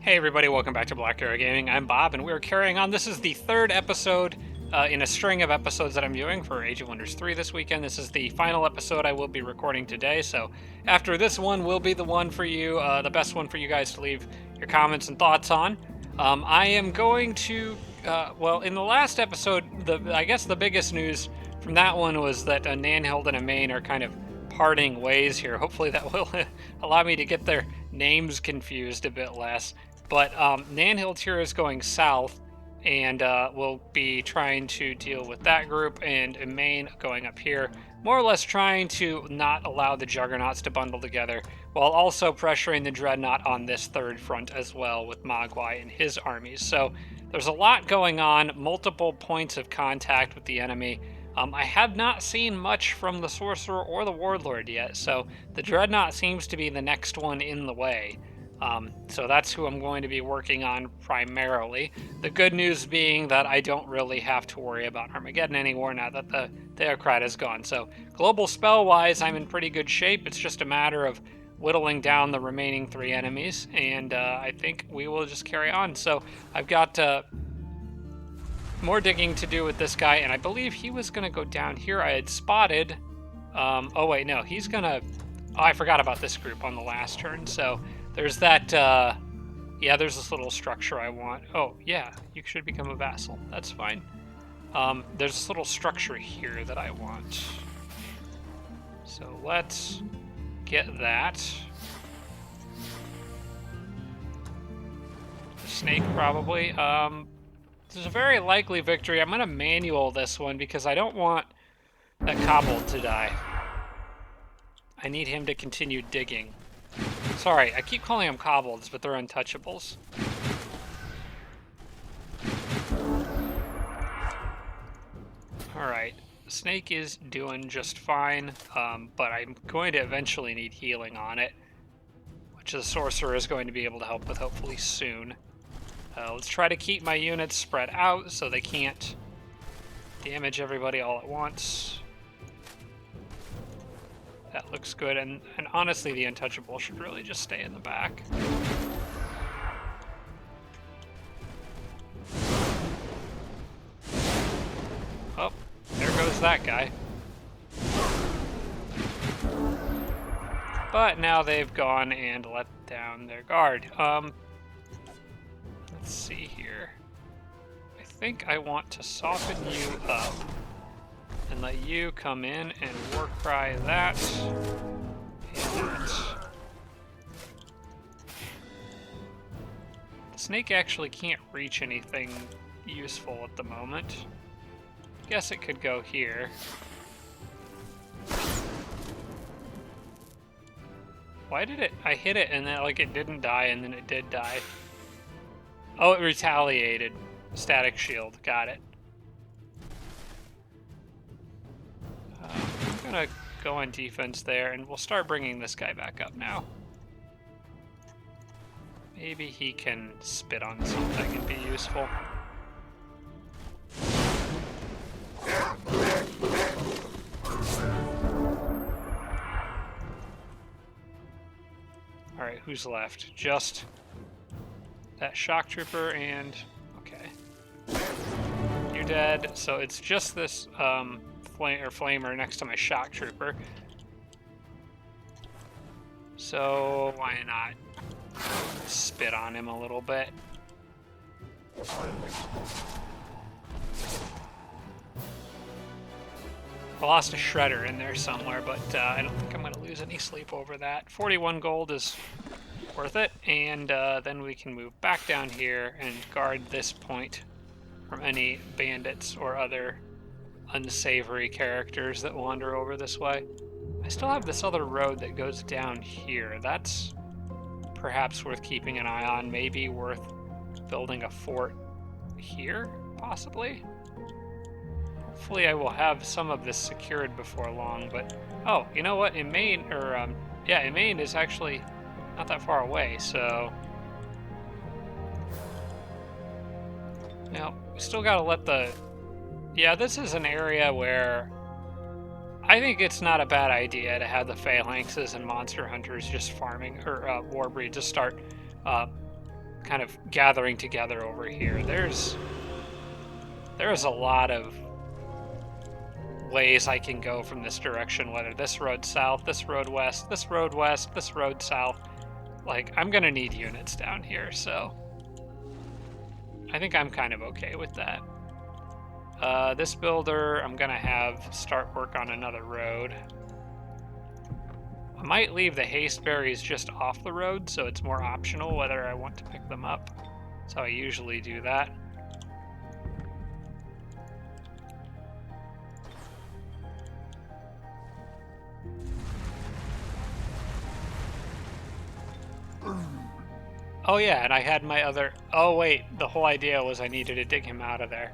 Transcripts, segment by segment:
Hey everybody, welcome back to Black Arrow Gaming. I'm Bob, and we're carrying on. This is the third episode in a string of episodes that I'm doing for Age of Wonders 3 this weekend. This is the final episode I will be recording today, so after this one will be the one for you, the best one for you guys to leave your comments and thoughts on. I am going to, well, in the last episode, I guess the biggest news from that one was that Nanhild and Emain are kind of parting ways here. Hopefully that will allow me to get their names confused a bit less. But Nanhild here is going south, and we'll be trying to deal with that group, and Emain going up here, more or less trying to not allow the Juggernauts to bundle together, while also pressuring the Dreadnought on this third front as well with Mogwai and his armies. So there's a lot going on, multiple points of contact with the enemy. I have not seen much from the Sorcerer or the Warlord yet, so the Dreadnought seems to be the next one in the way. So that's who I'm going to be working on primarily. The good news being that I don't really have to worry about Armageddon anymore now that the Theocrat is gone. So global spell-wise, I'm in pretty good shape. It's just a matter of whittling down the remaining 3 enemies, and I think we will just carry on. So I've got more digging to do with this guy, and I believe he was going to go down here. I had spotted... oh wait, no, he's going to... Oh, I forgot about this group on the last turn, so... There's that, yeah, there's this little structure I want. Oh, yeah, you should become a vassal. That's fine. There's this little structure here that I want. So let's get that. The snake, probably. This is a very likely victory. I'm going to manual this one because I don't want that kobold to die. I need him to continue digging. Sorry, I keep calling them kobolds, but they're untouchables. Alright, Snake is doing just fine, but I'm going to eventually need healing on it, which the Sorcerer is going to be able to help with hopefully soon. Let's try to keep my units spread out so they can't damage everybody all at once. That looks good, and honestly, the untouchable should really just stay in the back. Oh, there goes that guy. But now they've gone and let down their guard. Let's see here. I think I want to soften you up and let you come in and war cry that. And that. The snake actually can't reach anything useful at the moment. Guess it could go here. Why did it? I hit it and then like it didn't die and then it did die. Oh, it retaliated. Static shield. Got it. I'm gonna go on defense there, and we'll start bringing this guy back up now. Maybe he can spit on something and be useful. Alright, who's left? Just that shock trooper and... okay. You're dead, so it's just this, flamer next to my shock trooper. So why not spit on him a little bit? I lost a shredder in there somewhere, but I don't think I'm going to lose any sleep over that. 41 gold is worth it, and then we can move back down here and guard this point from any bandits or other unsavory characters that wander over this way. I still have this other road that goes down here. That's perhaps worth keeping an eye on. Maybe worth building a fort here, possibly. Hopefully I will have some of this secured before long, but... oh, you know what? Emain, or, yeah, Emain is actually not that far away, so... now, we still gotta let the... yeah, this is an area where I think it's not a bad idea to have the phalanxes and monster hunters just farming, or warbreed, just start kind of gathering together over here. There's a lot of ways I can go from this direction, whether this road south, this road west, this road west, this road south. Like, I'm gonna need units down here, so I think I'm kind of okay with that. This builder, I'm gonna have start work on another road. I might leave the haste berries just off the road, so it's more optional whether I want to pick them up. So I usually do that. Oh yeah, and I had my other... Oh wait, the whole idea was I needed to dig him out of there.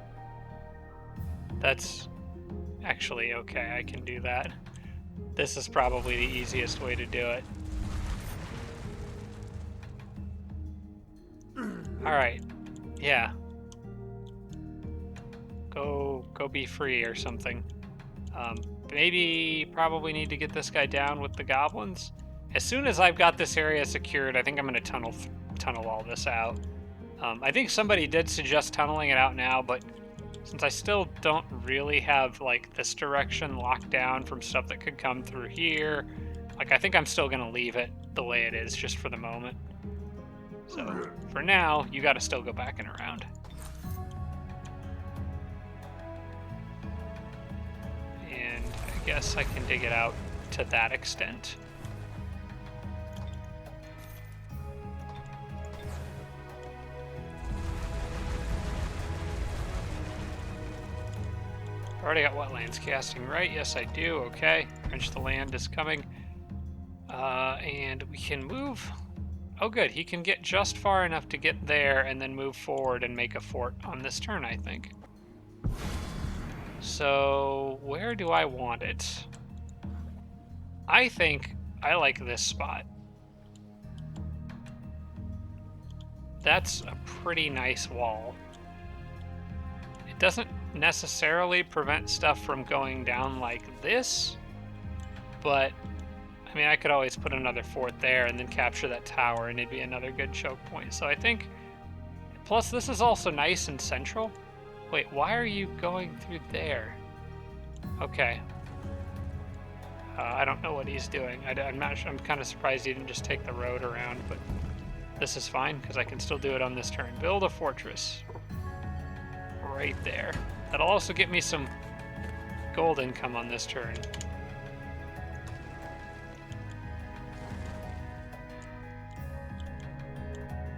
That's actually okay, I can do that. This is probably the easiest way to do it. Alright, yeah. Go be free or something. Maybe probably need to get this guy down with the goblins. As soon as I've got this area secured, I think I'm going to tunnel all this out. I think somebody did suggest tunneling it out now, but since I still don't really have like this direction locked down from stuff that could come through here, like I think I'm still going to leave it the way it is just for the moment. So for now, you got to still go back and around. And I guess I can dig it out to that extent. Already got wetlands casting, right? Yes, I do. Okay. Drench the land is coming. And we can move. Oh, good. He can get just far enough to get there and then move forward and make a fort on this turn, I think. So, where do I want it? I think I like this spot. That's a pretty nice wall. It doesn't necessarily prevent stuff from going down like this, but I mean, I could always put another fort there and then capture that tower and it'd be another good choke point. So I think, plus this is also nice and central. Wait, why are you going through there? Okay. I don't know what he's doing. I'm not sure. I'm kind of surprised he didn't just take the road around, but this is fine because I can still do it on this turn. Build a fortress right there. That'll also get me some gold income on this turn.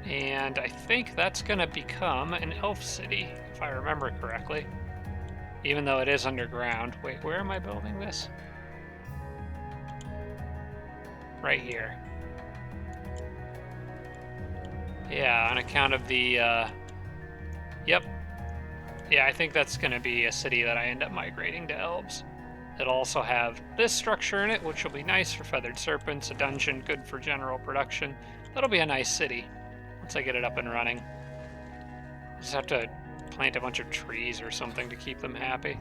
And I think that's going to become an elf city, if I remember correctly. Even though it is underground. Wait, where am I building this? Right here. Yeah, on account of the, yep. Yeah, I think that's going to be a city that I end up migrating to elves. It'll also have this structure in it, which will be nice for feathered serpents, a dungeon, good for general production. That'll be a nice city once I get it up and running. Just have to plant a bunch of trees or something to keep them happy.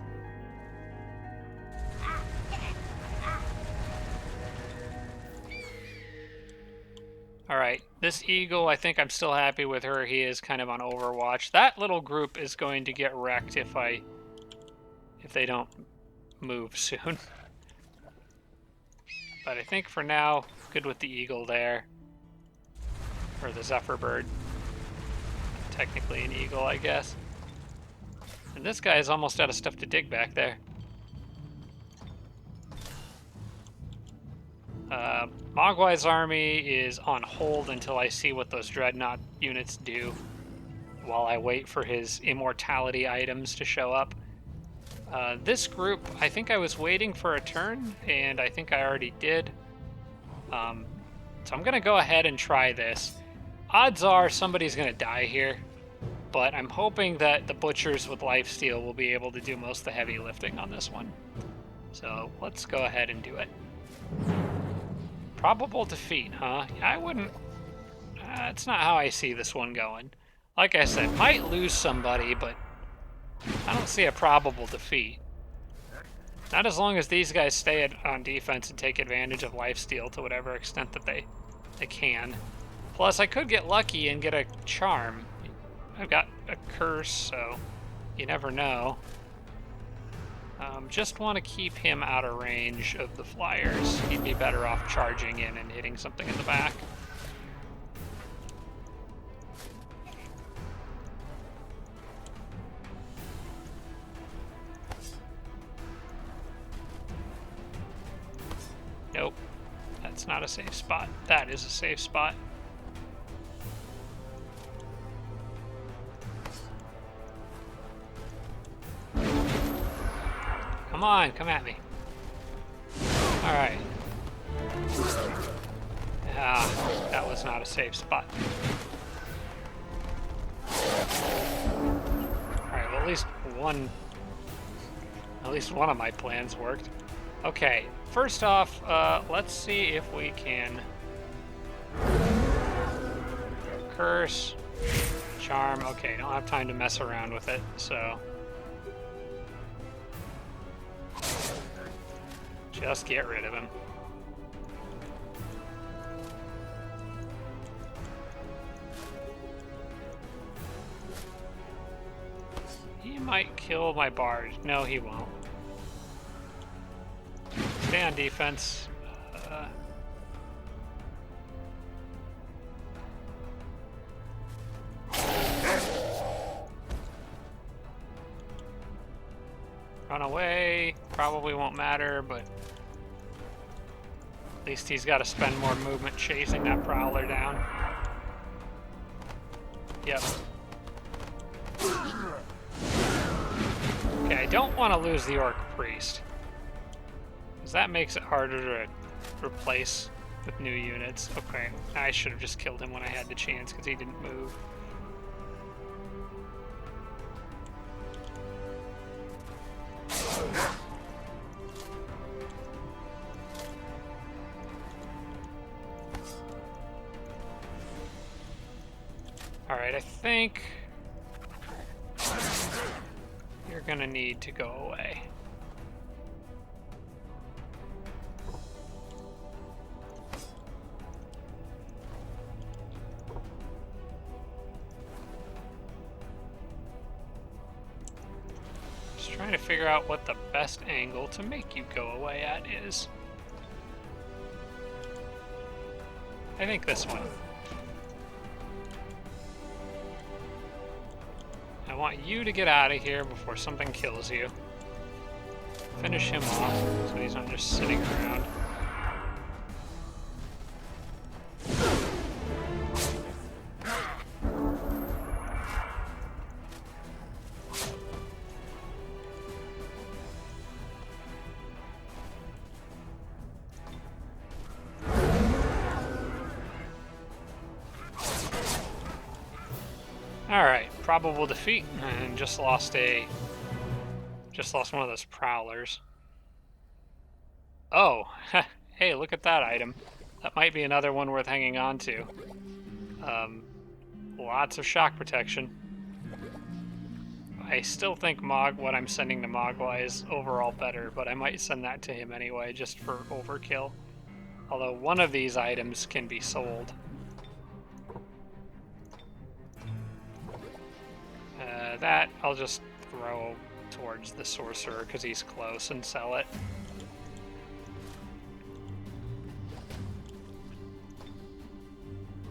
Alright, this eagle, I think I'm still happy with her. He is kind of on Overwatch. That little group is going to get wrecked if they don't move soon. But I think for now, good with the eagle there. Or the zephyr bird. Technically an eagle, I guess. And this guy is almost out of stuff to dig back there. Mogwai's army is on hold until I see what those dreadnought units do, while I wait for his immortality items to show up. This group, I think I was waiting for a turn, and I think I already did. So I'm going to go ahead and try this. Odds are somebody's going to die here, but I'm hoping that the butchers with lifesteal will be able to do most of the heavy lifting on this one. So let's go ahead and do it. Probable defeat, huh? I wouldn't... That's not how I see this one going. Like I said, might lose somebody, but I don't see a probable defeat. Not as long as these guys stay on defense and take advantage of lifesteal to whatever extent that they can. Plus, I could get lucky and get a charm. I've got a curse, so you never know. Just want to keep him out of range of the flyers. He'd be better off charging in and hitting something in the back. Nope. That's not a safe spot. That is a safe spot. Come on, come at me. Alright. Ah, that was not a safe spot. Alright, well at least one of my plans worked. Okay, first off, let's see if we can curse, charm. Okay, don't have time to mess around with it, so just get rid of him. He might kill my bard. No, he won't. Stay on defense. Run away. Probably won't matter, but at least he's got to spend more movement chasing that prowler down. Yep. Okay, I don't want to lose the orc priest, because that makes it harder to replace with new units. Okay, I should have just killed him when I had the chance because he didn't move. Alright, I think you're gonna need to go away. Just trying to figure out what the best angle to make you go away at is. I think this one. I want you to get out of here before something kills you. Finish him off so he's not just sitting around. Alright, probable defeat, and just lost one of those prowlers. Oh, hey, look at that item. That might be another one worth hanging on to. Lots of shock protection. I still think what I'm sending to Mogwai is overall better, but I might send that to him anyway, just for overkill. Although one of these items can be sold. That I'll just throw towards the sorcerer because he's close and sell it.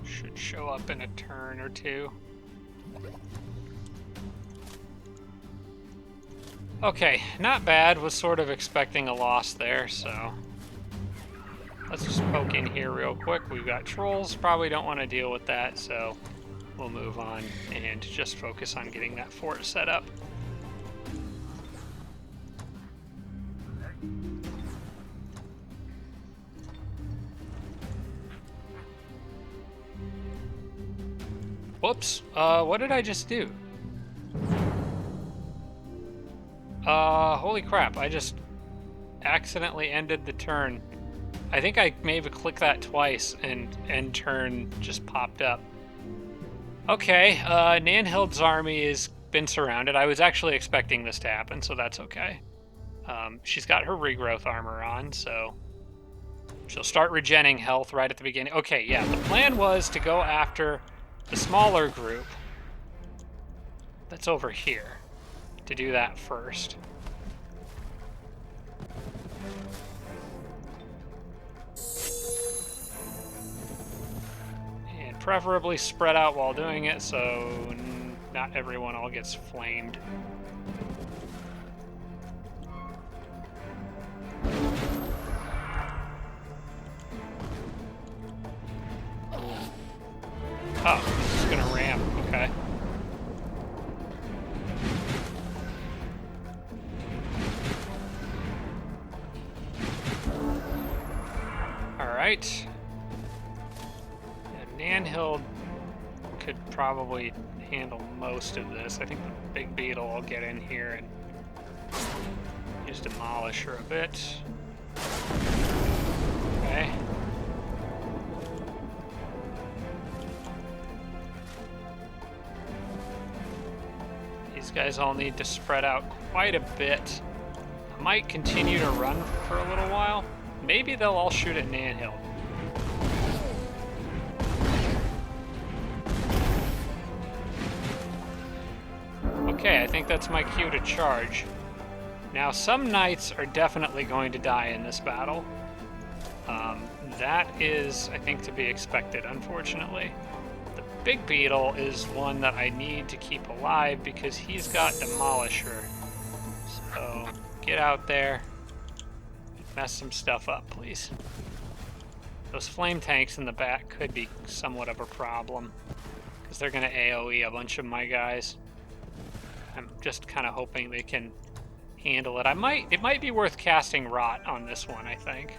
Should show up in a turn or two. Okay, not bad. Was sort of expecting a loss there, so let's just poke in here real quick. We've got trolls, probably don't want to deal with that, so we'll move on and just focus on getting that fort set up. Whoops, what did I just do? Holy crap, I just accidentally ended the turn. I think I maybe clicked that twice and end turn just popped up. Okay, Nanhild's army has been surrounded. I was actually expecting this to happen, so that's okay. She's got her regrowth armor on, so She'll start regenning health right at the beginning. Okay, yeah, the plan was to go after the smaller group that's over here. To do that first. And preferably spread out while doing it so not everyone all gets flamed. Oh, it's gonna ram. Okay. Alright. Yeah, Nanhild could probably handle most of this. I think the big beetle will get in here and just demolish her a bit. Okay. These guys all need to spread out quite a bit. I might continue to run for a little while. Maybe they'll all shoot at Nanhild. Okay, I think that's my cue to charge. Now, some knights are definitely going to die in this battle. That is, I think, to be expected, unfortunately. The big beetle is one that I need to keep alive because he's got Demolisher. So, get out there. Mess some stuff up, please. Those flame tanks in the back could be somewhat of a problem because they're going to AoE a bunch of my guys. I'm just kind of hoping they can handle it. It might be worth casting Rot on this one, I think.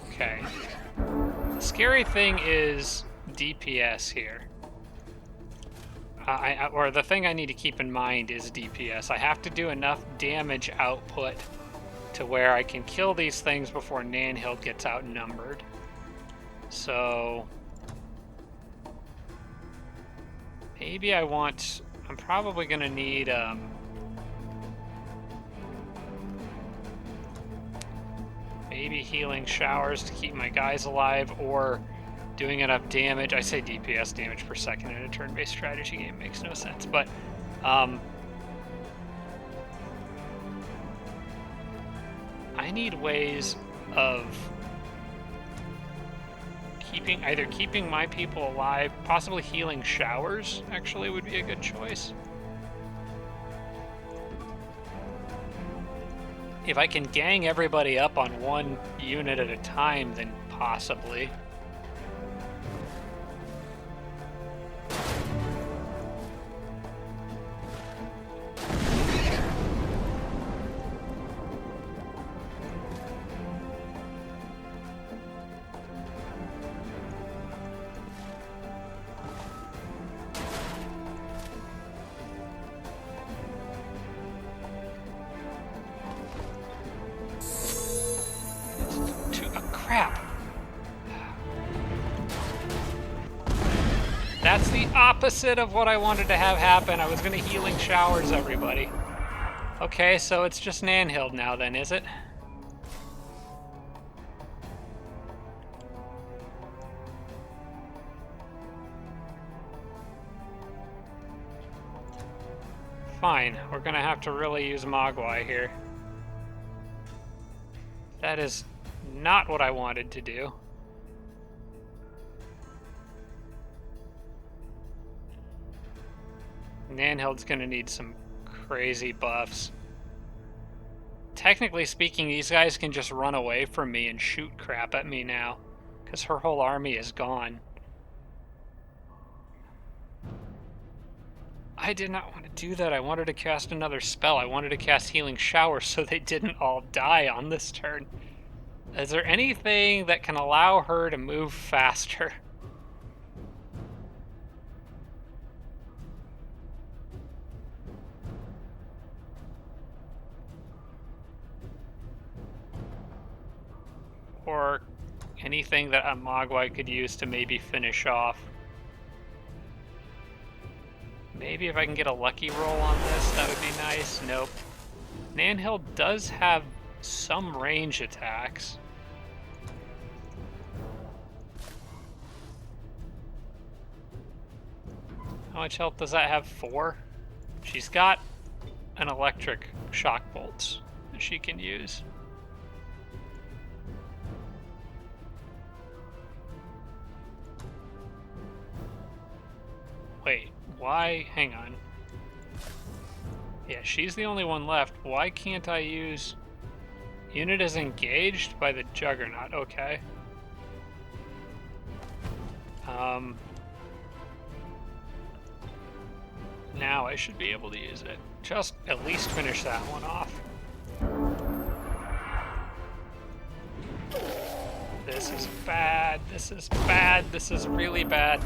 Okay. The scary thing is DPS here. Or the thing I need to keep in mind is DPS. I have to do enough damage output to where I can kill these things before Nanhild gets outnumbered. So maybe I'm probably going to need maybe healing showers to keep my guys alive, or doing enough damage. I say DPS, damage per second, in a turn-based strategy game makes no sense, but I need ways of either keeping my people alive, possibly healing showers actually would be a good choice. If I can gang everybody up on one unit at a time, then possibly. Crap. That's the opposite of what I wanted to have happen. I was going to healing showers everybody. Okay, so it's just Nanhild now then, is it? Fine, we're going to have to really use Mogwai here. That is not what I wanted to do. Nanhild's gonna need some crazy buffs. Technically speaking, these guys can just run away from me and shoot crap at me now, because her whole army is gone. I did not want to do that. I wanted to cast another spell. I wanted to cast Healing Shower so they didn't all die on this turn. Is there anything that can allow her to move faster? for anything that a Mogwai could use to maybe finish off. Maybe if I can get a lucky roll on this, that would be nice. Nope. Nanhild does have some range attacks. How much health does that have? 4? She's got an electric shock bolts that she can use. Wait, why? Hang on. Yeah, she's the only one left. Why can't I use... Unit is engaged by the Juggernaut. Okay. Now I should be able to use it. Just at least finish that one off. This is bad. This is bad. This is really bad.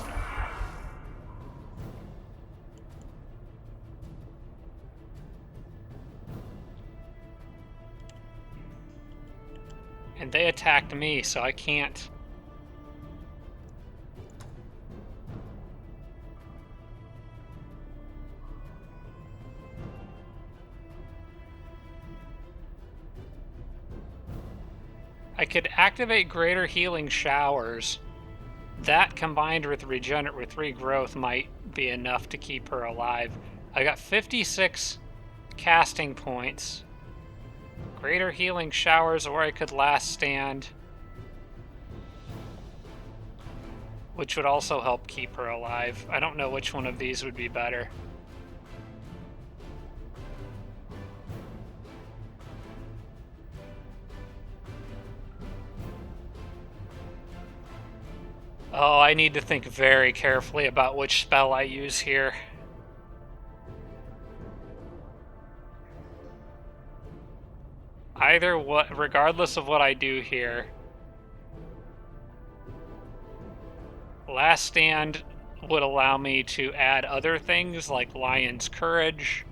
And they attacked me, so I can't. I could activate greater healing showers. That combined with regrowth might be enough to keep her alive. I got 56 casting points. Greater healing showers, or I could last stand, which would also help keep her alive. I don't know which one of these would be better. Oh, I need to think very carefully about which spell I use here. Regardless of what I do here, Last Stand would allow me to add other things like Lion's Courage,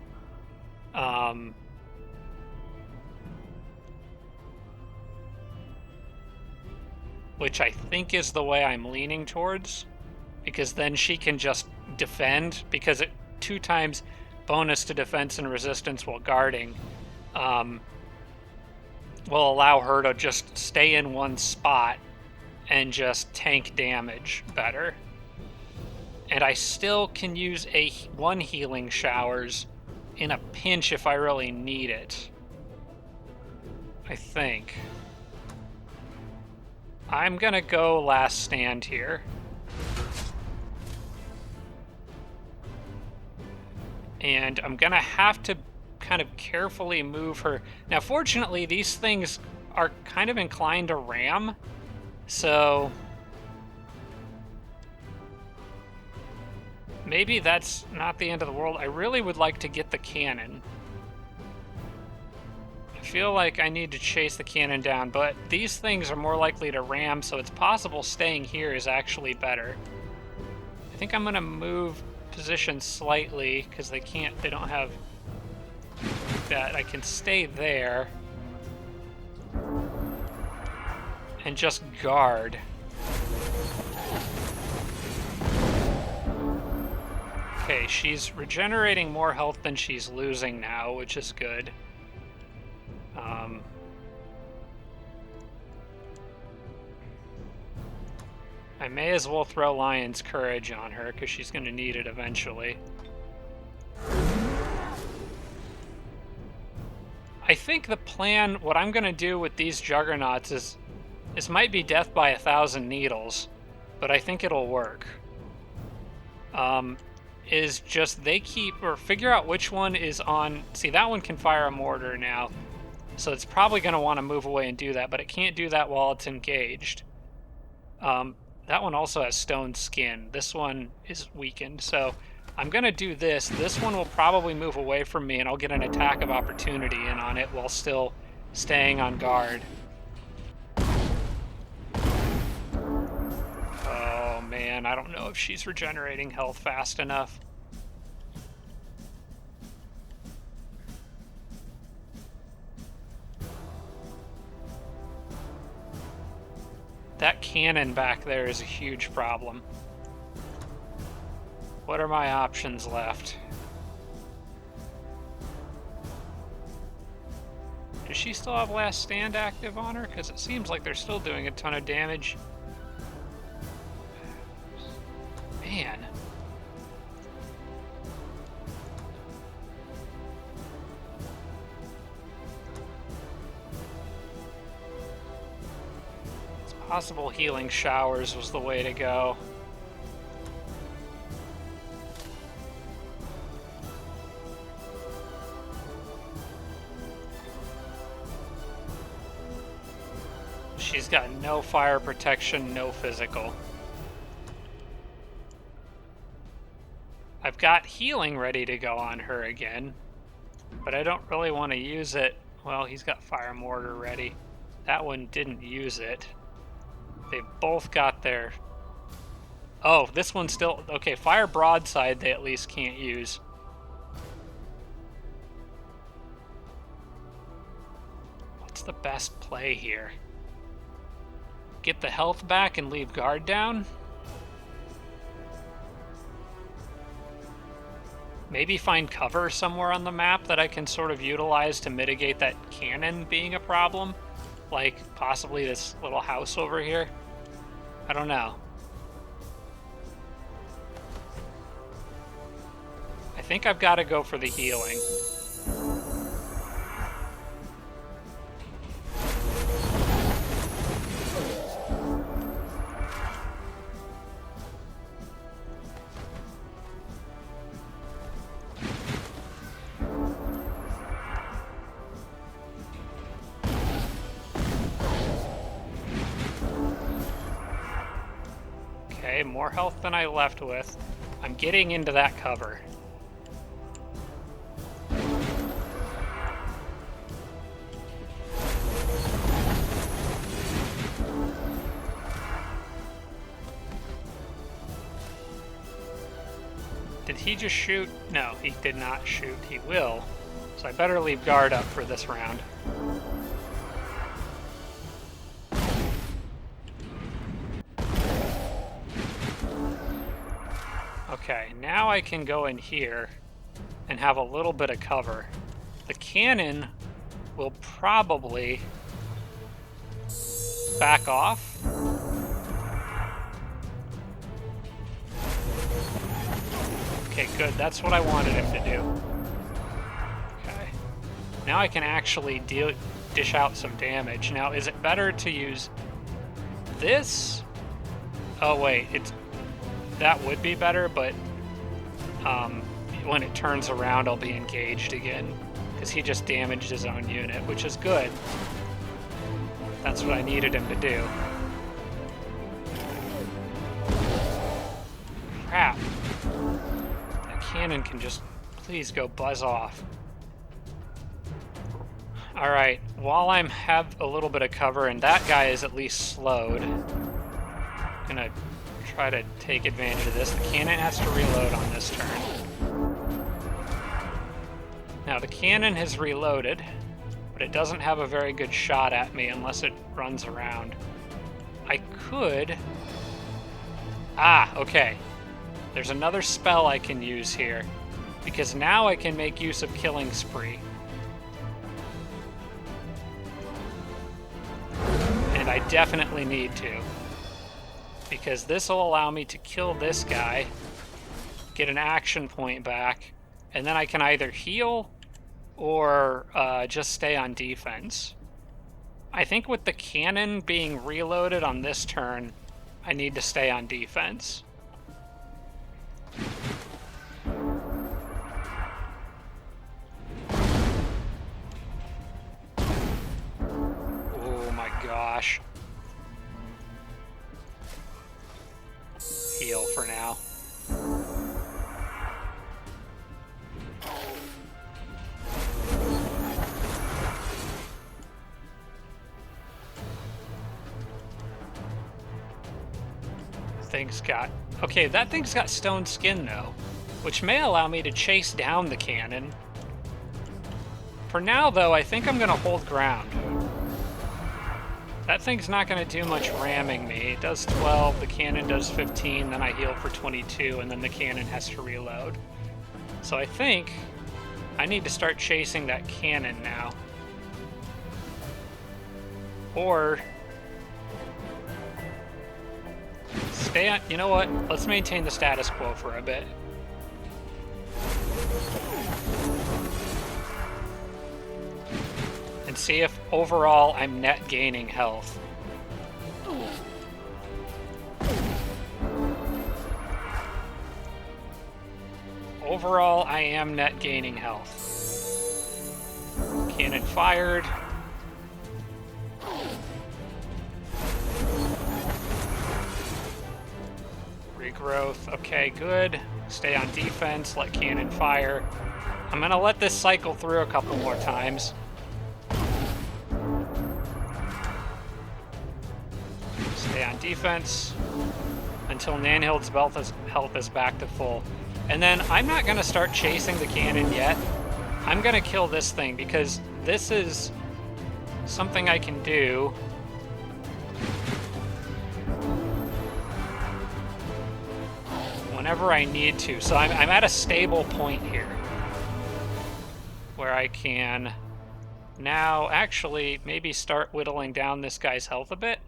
which I think is the way I'm leaning towards, because then she can just defend, because it 2 times bonus to defense and resistance while guarding will allow her to just stay in one spot and just tank damage better. And I still can use 1 healing showers in a pinch if I really need it, I think. I'm gonna go Last Stand here. And I'm gonna have to kind of carefully move her. Now, fortunately, these things are kind of inclined to ram, so maybe that's not the end of the world. I really would like to get the cannon. I feel like I need to chase the cannon down, but these things are more likely to ram, so it's possible staying here is actually better. I think I'm gonna move position slightly because they don't have that. I can stay there and just guard. Okay, she's regenerating more health than she's losing now, which is good. I may as well throw Lion's Courage on her because she's going to need it eventually. I think the plan, what I'm going to do with these Juggernauts is, this might be death by 1,000 needles, but I think it'll work. Is just they keep, or figure out which one is on, see that one can fire a mortar now, so it's probably going to want to move away and do that, but it can't do that while it's engaged. That one also has stone skin. This one is weakened, so I'm going to do this. This one will probably move away from me, and I'll get an attack of opportunity in on it while still staying on guard. Oh, man, I don't know if she's regenerating health fast enough. That cannon back there is a huge problem. What are my options left? Does she still have Last Stand active on her? Because it seems like they're still doing a ton of damage. Man. It's possible healing showers was the way to go. She's got no fire protection, no physical. I've got healing ready to go on her again, but I don't really want to use it. Well, he's got fire mortar ready. That one didn't use it. They both got their... Oh, this one's still... Okay, fire broadside they at least can't use. What's the best play here? Get the health back and leave guard down? Maybe find cover somewhere on the map that I can sort of utilize to mitigate that cannon being a problem? Like, possibly this little house over here? I don't know. I think I've got to go for the healing. Okay, more health than I left with. I'm getting into that cover. Did he just shoot? No, he did not shoot. He will. So I better leave guard up for this round. Okay, now I can go in here and have a little bit of cover. The cannon will probably back off. Okay, good. That's what I wanted him to do. Okay. Now I can actually dish out some damage. Now, is it better to use this? Oh, wait. That would be better, but when it turns around, I'll be engaged again. Because he just damaged his own unit, which is good. That's what I needed him to do. Crap. That cannon can just please go buzz off. Alright, while I have a little bit of cover and that guy is at least slowed, I'm gonna try to take advantage of this. The cannon has to reload on this turn. Now the cannon has reloaded, but it doesn't have a very good shot at me unless it runs around. I could... Ah, okay. There's another spell I can use here, because now I can make use of Killing Spree. And I definitely need to, because this will allow me to kill this guy, get an action point back, and then I can either heal or just stay on defense. I think with the cannon being reloaded on this turn, I need to stay on defense. Oh my gosh. Heal for now. Thing's got... Okay, that thing's got stone skin, though, which may allow me to chase down the cannon. For now, though, I think I'm going to hold ground. That thing's not going to do much ramming me. It does 12, the cannon does 15, then I heal for 22, and then the cannon has to reload. So I think I need to start chasing that cannon now. Or stay on, you know what? Let's maintain the status quo for a bit. And see if overall I'm net gaining health. Overall, I am net gaining health. Cannon fired. Regrowth. Okay, good. Stay on defense, let cannon fire. I'm gonna let this cycle through a couple more times. Stay on defense until Nanhild's health is back to full. And then I'm not going to start chasing the cannon yet. I'm going to kill this thing because this is something I can do. Whenever I need to. So I'm at a stable point here where I can now actually maybe start whittling down this guy's health a bit.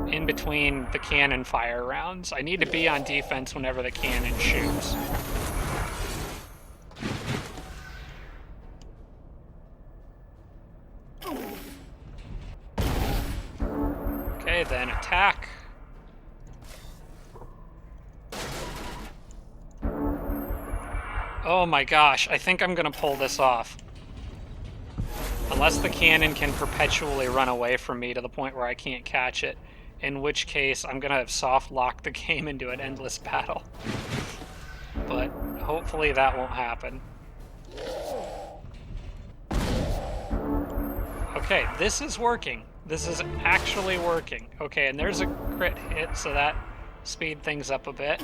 In between the cannon fire rounds. I need to be on defense whenever the cannon shoots. Okay, then attack. Oh my gosh, I think I'm gonna pull this off. Unless the cannon can perpetually run away from me to the point where I can't catch it. In which case, I'm going to have soft locked the game into an endless battle. But hopefully that won't happen. Okay, this is working. This is actually working. Okay, and there's a crit hit, so that speed things up a bit.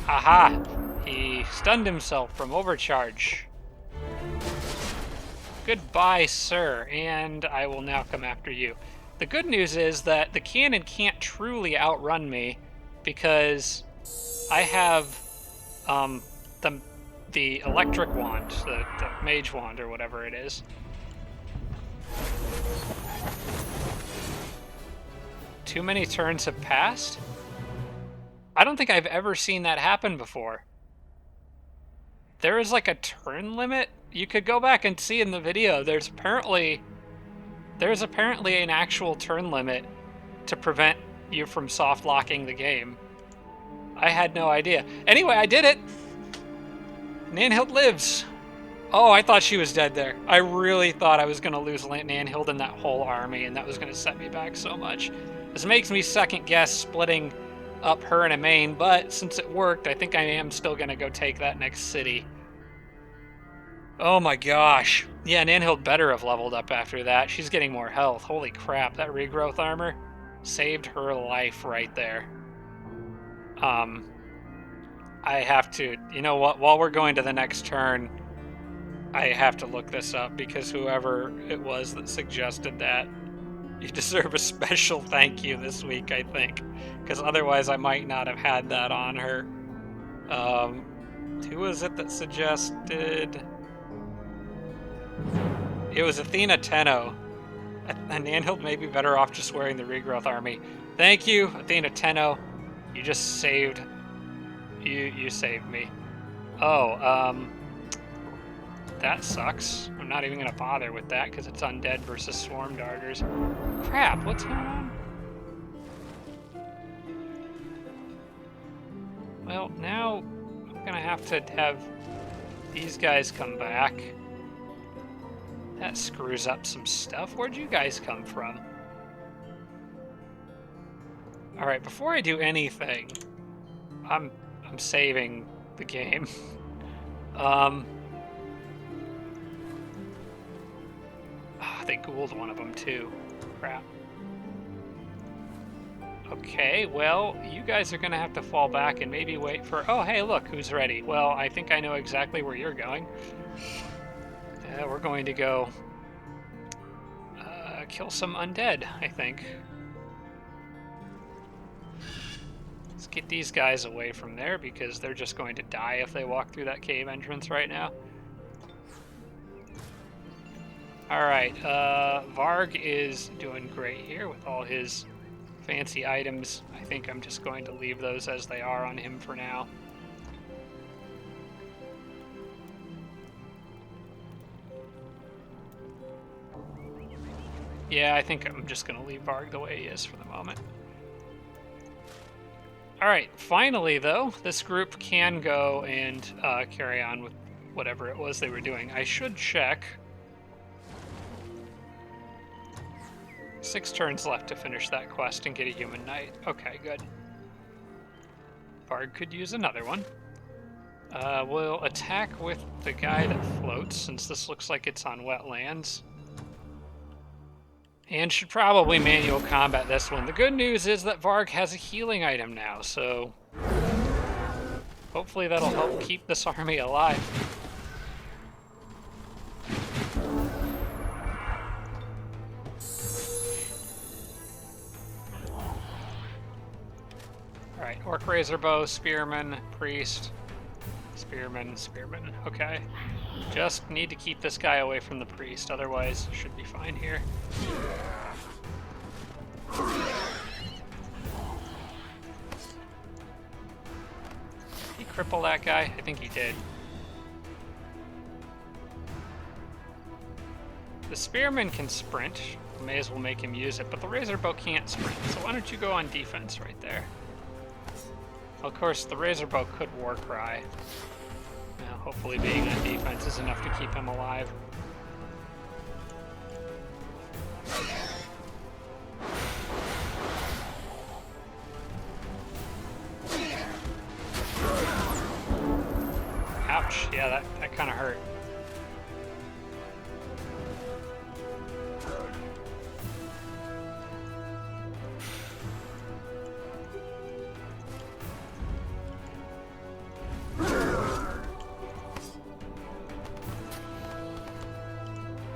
Aha! He stunned himself from overcharge. Goodbye, sir, and I will now come after you. The good news is that the cannon can't truly outrun me because I have the electric wand, the mage wand or whatever it is. Too many turns have passed? I don't think I've ever seen that happen before. There is like a turn limit. You could go back and see in the video. There's apparently an actual turn limit to prevent you from soft locking the game. I had no idea. Anyway, I did it. Nanhild lives. Oh, I thought she was dead there. I really thought I was going to lose Nanhild and that whole army, and that was going to set me back so much. This makes me second guess splitting up her and Emain, but since it worked, I think I am still going to go take that next city. Oh my gosh. Yeah, Nanhild better have leveled up after that. She's getting more health. Holy crap, that regrowth armor saved her life right there. I have to, you know what, while we're going to the next turn, I have to look this up because whoever it was that suggested that, you deserve a special thank you this week, I think. Because otherwise I might not have had that on her. Who was it that suggested? It was Athena Tenno. Nanhild may be better off just wearing the regrowth army. Thank you, Athena Tenno. You just saved... You saved me. Oh, that sucks. I'm not even going to bother with that because it's undead versus swarm darters. Crap, what's going on? Well, now I'm going to have these guys come back. That screws up some stuff. Where'd you guys come from? Alright, before I do anything, I'm saving the game. They ghouled one of them too. Crap. Okay, well, you guys are gonna have to fall back and maybe wait for... Oh, hey, look, who's ready? Well, I think I know exactly where you're going. We're going to go kill some undead, I think. Let's get these guys away from there because they're just going to die if they walk through that cave entrance right now. Alright, Varg is doing great here with all his fancy items. I think I'm just going to leave those as they are on him for now. Yeah, I think I'm just going to leave Varg the way he is for the moment. Alright, finally though, this group can go and carry on with whatever it was they were doing. I should check. 6 turns left to finish that quest and get a human knight. Okay, good. Varg could use another one. We'll attack with the guy that floats, since this looks like it's on wetlands. And should probably manual combat this one. The good news is that Varg has a healing item now, so hopefully that'll help keep this army alive. Alright, Orc Razor Bow, Spearman, Priest, Spearman, Spearman. Okay. Just need to keep this guy away from the Priest, otherwise should be fine here. Did he cripple that guy? I think he did. The Spearman can sprint. May as well make him use it, but the Razor Bow can't sprint, so why don't you go on defense right there? Of course, the Razor Bow could War Cry. Now, hopefully being on defense is enough to keep him alive. Ouch, yeah, that kind of hurt.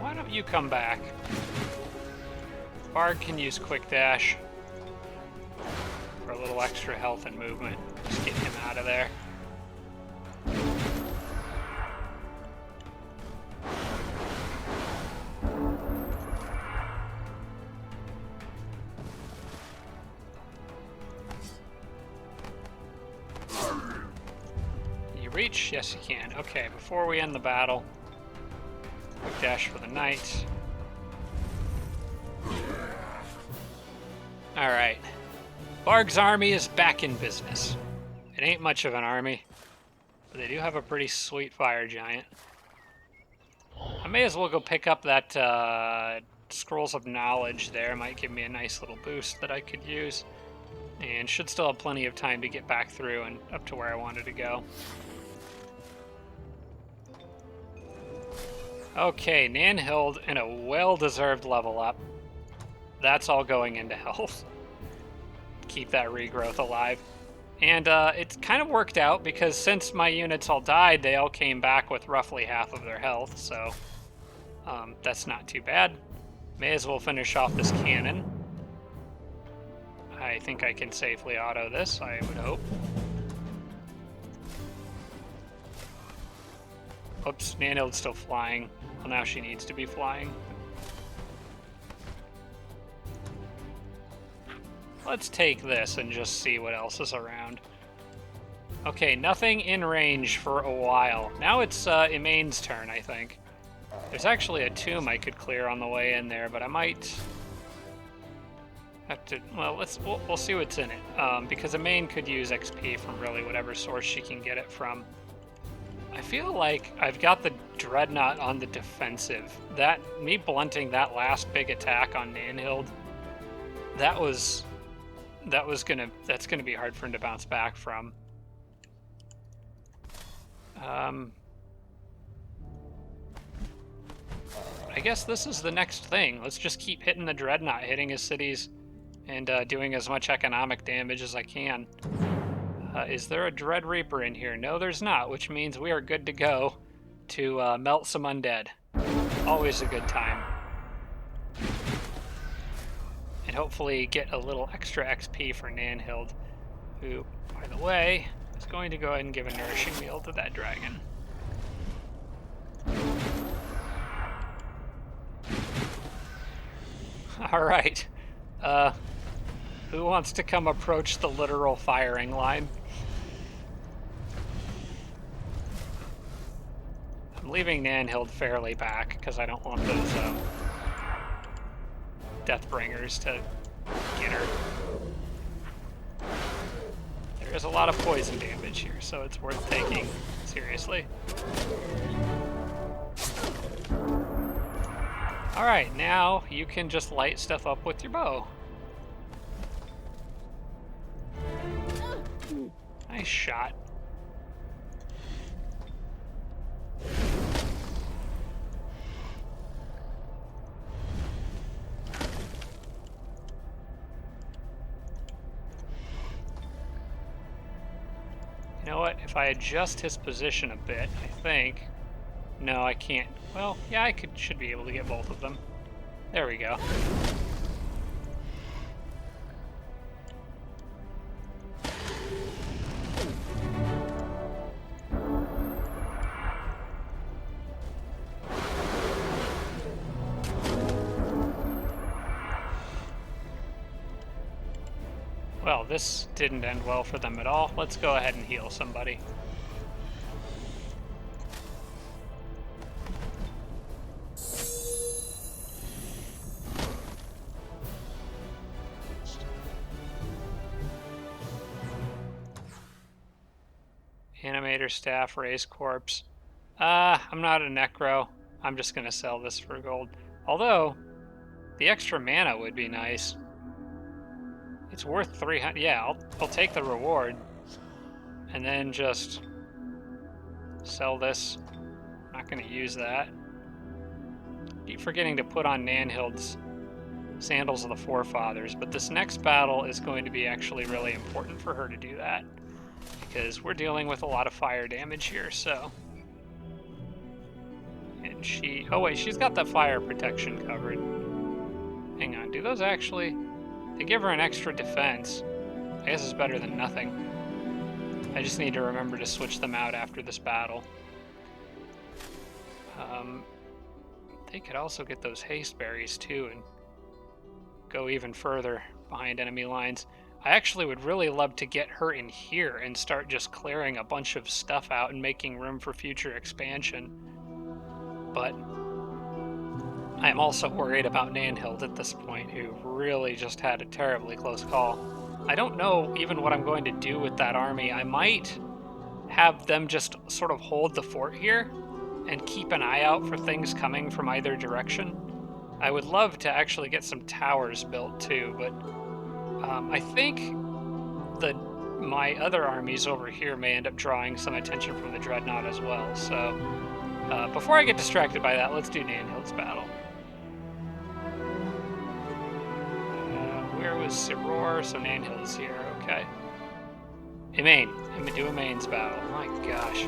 Why don't you come back? Varg can use Quick Dash for a little extra health and movement. Just get him out of there. Can you reach? Yes, you can. Okay, before we end the battle, Quick Dash for the knight. Alright. Varg's army is back in business. It ain't much of an army, but they do have a pretty sweet fire giant. I may as well go pick up that Scrolls of Knowledge there. Might give me a nice little boost that I could use. And should still have plenty of time to get back through and up to where I wanted to go. Okay, Nanhild and a well-deserved level up. That's all going into health. Keep that regrowth alive. And it's kind of worked out because since my units all died, they all came back with roughly half of their health, so that's not too bad. May as well finish off this cannon. I think I can safely auto this, I would hope. Oops, Nanhild's still flying. Well, now she needs to be flying. Let's take this and just see what else is around. Okay, nothing in range for a while. Now it's Emain's turn, I think. There's actually a tomb I could clear on the way in there, but I might have to... Well, we'll see what's in it. Because Emain could use XP from really whatever source she can get it from. I feel like I've got the dreadnought on the defensive. Me blunting that last big attack on Nanhild, that's gonna be hard for him to bounce back from. I guess this is the next thing. Let's just keep hitting the dreadnought, hitting his cities and doing as much economic damage as I can. Is there a Dread Reaper in here? No, there's not, which means we are good to go to melt some undead. Always a good time. And hopefully get a little extra XP for Nanhild, who, by the way, is going to go ahead and give a nourishing meal to that dragon. Alright. Who wants to come approach the literal firing line? I'm leaving Nanhild fairly back, because I don't want those Deathbringers to get her. There is a lot of poison damage here, so it's worth taking seriously. Alright, now you can just light stuff up with your bow. Nice shot. You know what? If I adjust his position a bit, I think... No, I can't. Well, yeah, I should be able to get both of them. There we go. Well, this didn't end well for them at all. Let's go ahead and heal somebody. Animator staff, raise corpse. I'm not a necro. I'm just gonna sell this for gold. Although, the extra mana would be nice. It's worth 300. Yeah, I'll take the reward. And then just sell this. I'm not gonna use that. Keep forgetting to put on Nanhild's Sandals of the Forefathers, but this next battle is going to be actually really important for her to do that. Because we're dealing with a lot of fire damage here, so... And she... Oh wait, she's got the fire protection covered. Hang on, do those actually... They give her an extra defense. I guess it's better than nothing. I just need to remember to switch them out after this battle. They could also get those haste berries too and go even further behind enemy lines. I actually would really love to get her in here and start just clearing a bunch of stuff out and making room for future expansion. But I'm also worried about Nanhild at this point, who really just had a terribly close call. I don't know even what I'm going to do with that army. I might have them just sort of hold the fort here and keep an eye out for things coming from either direction. I would love to actually get some towers built too, but I think my other armies over here may end up drawing some attention from the dreadnought as well. So before I get distracted by that, let's do Nanhild's battle. Where was Siror? So Nanhild's here, okay. Emain. Do Emain's battle. My gosh.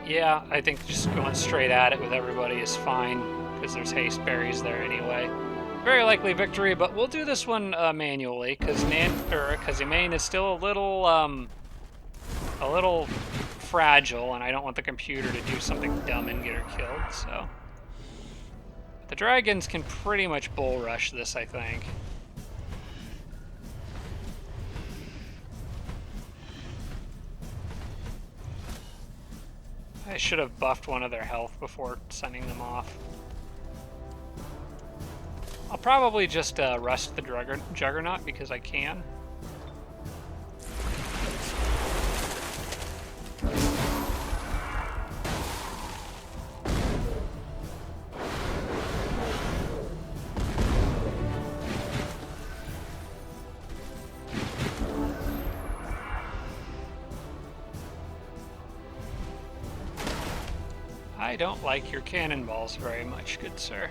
Yeah, I think just going straight at it with everybody is fine, because there's haste berries there anyway. Very likely victory, but we'll do this one manually, because Emain is still a little fragile, and I don't want the computer to do something dumb and get her killed, so... The dragons can pretty much bull rush this, I think. I should have buffed one of their health before sending them off. I'll probably just rust the Juggernaut because I can. I don't like your cannonballs very much, good sir.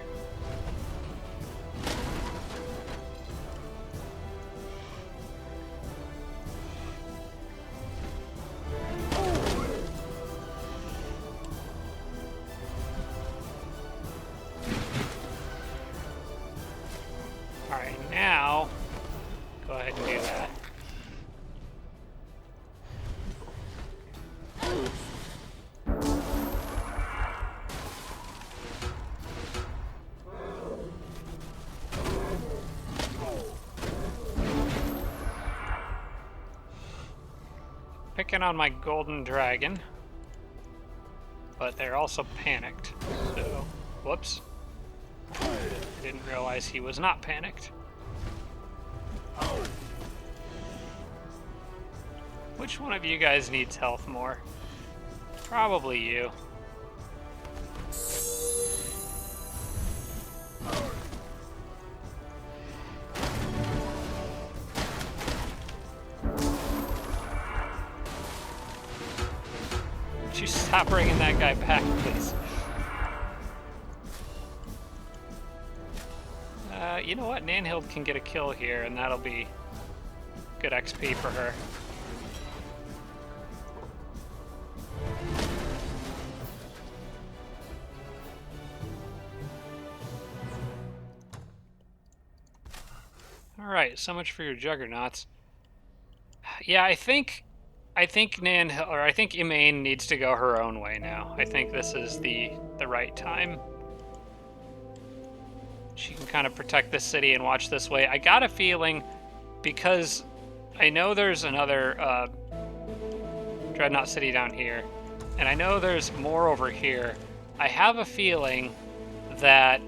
picking on my golden dragon, but they're also panicked. So, whoops. Didn't realize he was not panicked. Which one of you guys needs health more? Probably you. Would you stop bringing that guy back, please? You know what? Nanhild can get a kill here, and that'll be good XP for her. Alright, so much for your juggernauts. Yeah, I think Nanhild, or I think Emain needs to go her own way now. I think this is the right time. She can kind of protect this city and watch this way. I got a feeling, because I know there's another dreadnought city down here, and I know there's more over here. I have a feeling that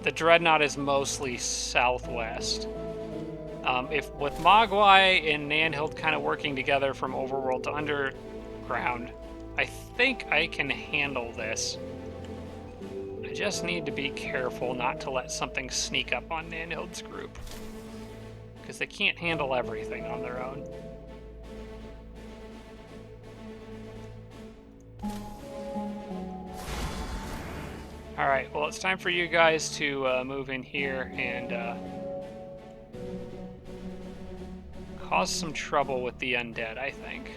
the dreadnought is mostly southwest. If with Mogwai and Nanhild kind of working together from overworld to underground, I think I can handle this. I just need to be careful not to let something sneak up on Nanhild's group, because they can't handle everything on their own. Alright, well, it's time for you guys to move in here and cause some trouble with the undead, I think.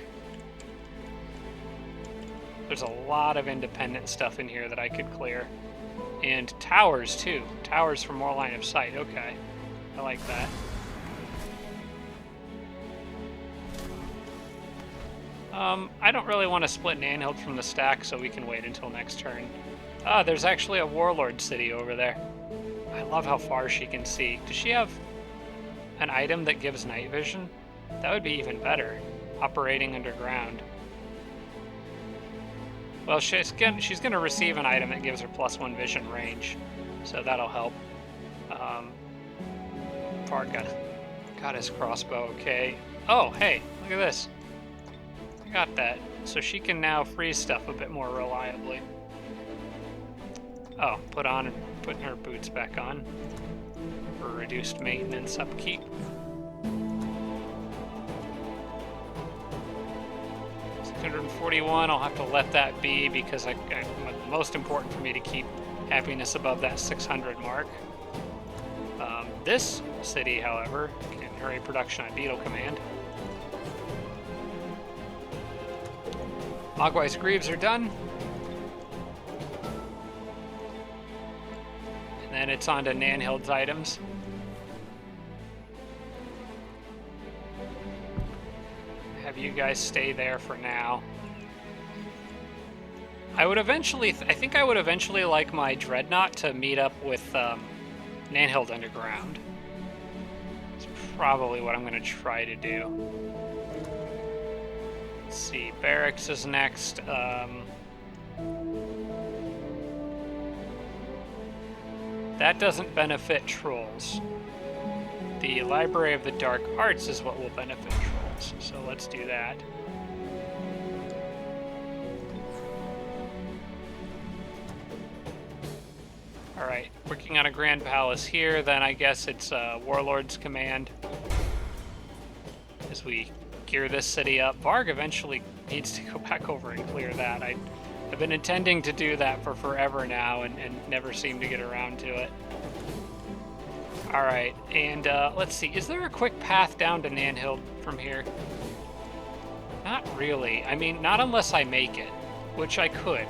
There's a lot of independent stuff in here that I could clear. And towers, too. Towers for more line of sight. Okay. I like that. I don't really want to split Nanhild from the stack, so we can wait until next turn. Ah, there's actually a warlord city over there. I love how far she can see. Does she have an item that gives night vision? That would be even better. Operating underground. Well, she's gonna receive an item that gives her +1 vision range, so that'll help. Bard got his crossbow, okay. Oh, hey, look at this. I got that. So she can now freeze stuff a bit more reliably. Oh, putting her boots back on for reduced maintenance upkeep. 641, I'll have to let that be because most important for me to keep happiness above that 600 mark. This city, however, can hurry production on Beetle Command. Mogwai's Greaves are done. And then it's on to Nanhild's items. Have you guys stay there for now. I think I would eventually like my dreadnought to meet up with Nanhild underground. It's probably what I'm going to try to do. Let's see, barracks is next. That doesn't benefit trolls. The Library of the Dark Arts is what will benefit trolls, so let's do that. Alright, working on a Grand Palace here, then I guess it's Warlord's Command. As we gear this city up. Varg eventually needs to go back over and clear that. I've been intending to do that for forever now and never seem to get around to it. Alright, and let's see, is there a quick path down to Nanhild from here? Not really. I mean, not unless I make it, which I could.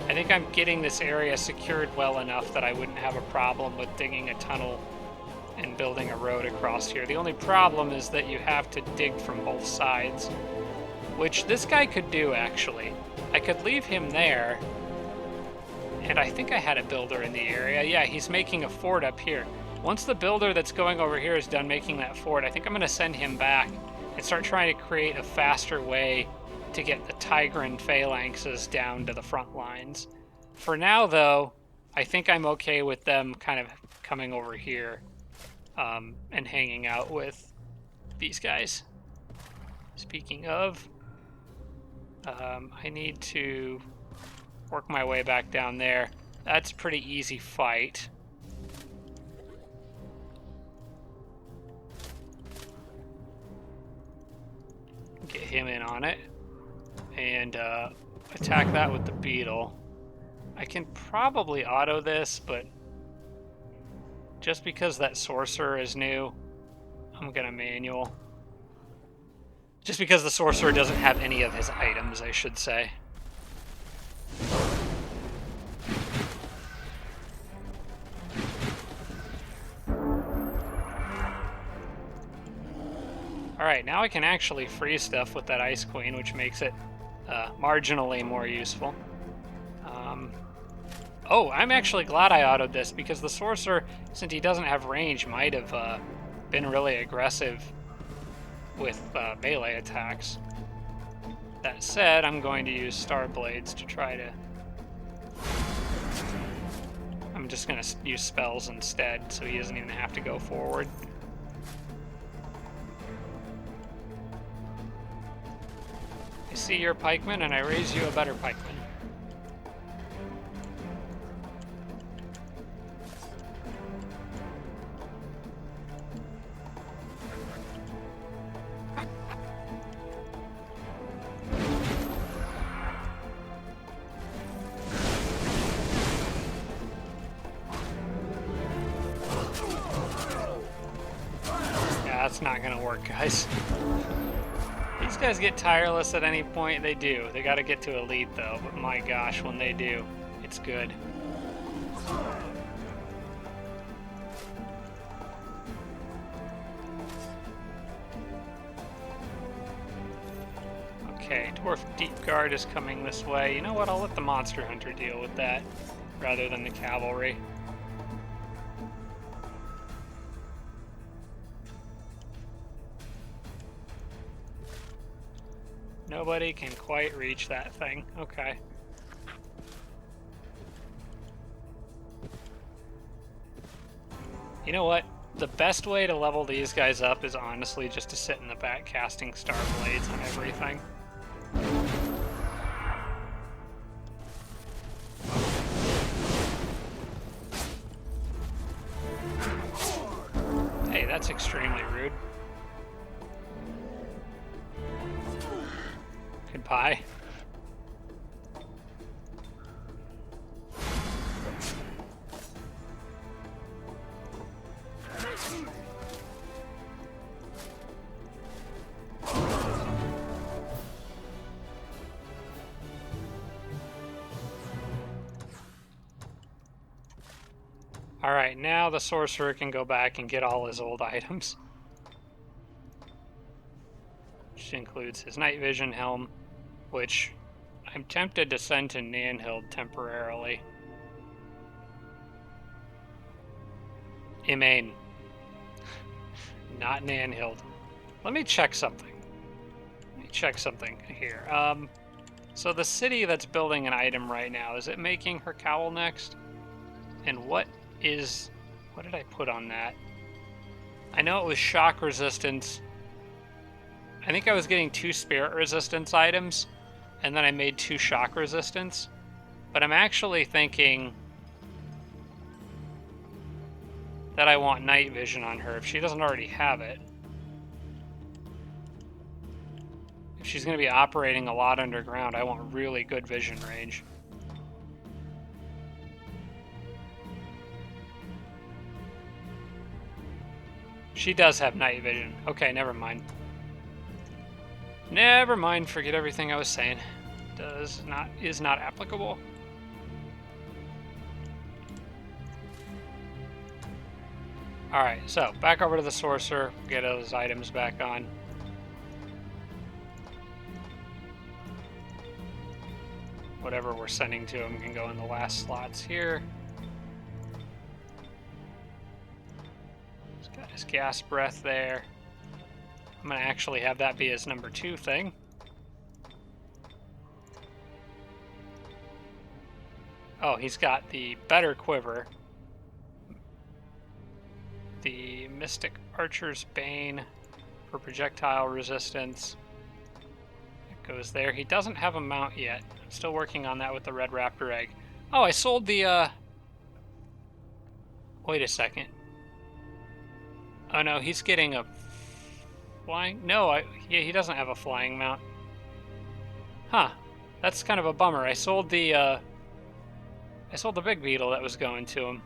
I think I'm getting this area secured well enough that I wouldn't have a problem with digging a tunnel and building a road across here. The only problem is that you have to dig from both sides, which this guy could do, actually. I could leave him there, and I think I had a builder in the area. Yeah, he's making a fort up here. Once the builder that's going over here is done making that fort, I think I'm going to send him back and start trying to create a faster way to get the Tigran phalanxes down to the front lines. For now, though, I think I'm okay with them kind of coming over here and hanging out with these guys. Speaking of, I need to work my way back down there. That's a pretty easy fight. Get him in on it and attack that with the beetle. I can probably auto this, but just because that sorcerer is new, I'm gonna manual. Just because the sorcerer doesn't have any of his items, I should say. Alright, now I can actually free stuff with that Ice Queen, which makes it marginally more useful. Oh, I'm actually glad I autoed this, because the sorcerer, since he doesn't have range, might have been really aggressive with melee attacks. That said, I'm going to use Star Blades to try to... I'm just going to use spells instead, so he doesn't even have to go forward. I see your pikeman, and I raise you a better pikeman. That's not gonna work, guys. These guys get tireless at any point. They do. They gotta get to elite, though. But my gosh, when they do, it's good. Okay, Dwarf Deep Guard is coming this way. You know what? I'll let the Monster Hunter deal with that rather than the cavalry. Nobody can quite reach that thing. Okay. You know what? The best way to level these guys up is honestly just to sit in the back casting Star Blades on everything. Hey, that's extremely rude. Goodbye. Alright, now the sorcerer can go back and get all his old items. Which includes his night vision helm, which I'm tempted to send to Nanhild temporarily. Emain. Not Nanhild. Let me check something. Here. So the city that's building an item right now, is it making her cowl next? And what did I put on that? I know it was shock resistance. I think I was getting 2 spirit resistance items, and then I made 2 shock resistance. But I'm actually thinking that I want night vision on her if she doesn't already have it. If she's going to be operating a lot underground, I want really good vision range. She does have night vision. Okay, never mind. Never mind, forget everything I was saying. Is not applicable. Alright, so back over to the sorcerer, get those items back on. Whatever we're sending to him can go in the last slots here. He's got his gas breath there. I'm going to actually have that be his number 2 thing. Oh, he's got the better quiver. The Mystic Archer's Bane for projectile resistance. It goes there. He doesn't have a mount yet. I'm still working on that with the Red Raptor Egg. Oh, I sold the, Wait a second. Oh no, he's getting a flying... No, yeah, he doesn't have a flying mount. Huh. That's kind of a bummer. I sold the big beetle that was going to him.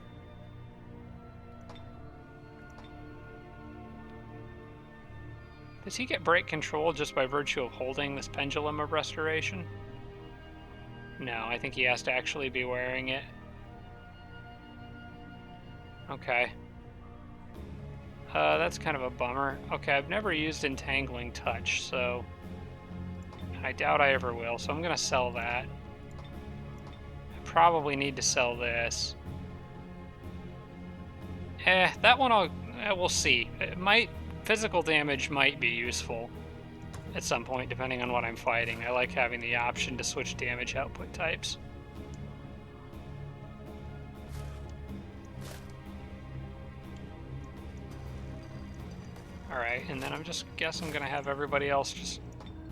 Does he get break control just by virtue of holding this Pendulum of Restoration? No, I think he has to actually be wearing it. Okay. That's kind of a bummer. Okay, I've never used Entangling Touch, so... I doubt I ever will, so I'm going to sell that. I probably need to sell this. That one we'll see. Physical damage might be useful at some point, depending on what I'm fighting. I like having the option to switch damage output types. Alright, and then I'm going to have everybody else just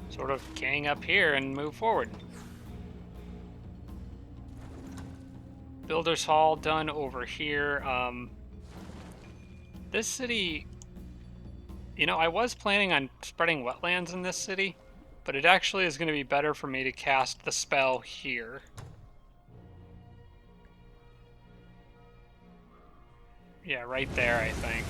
sort of gang up here and move forward. Builder's Hall done over here. This city, you know, I was planning on spreading wetlands in this city, but it actually is going to be better for me to cast the spell here. Yeah, right there, I think.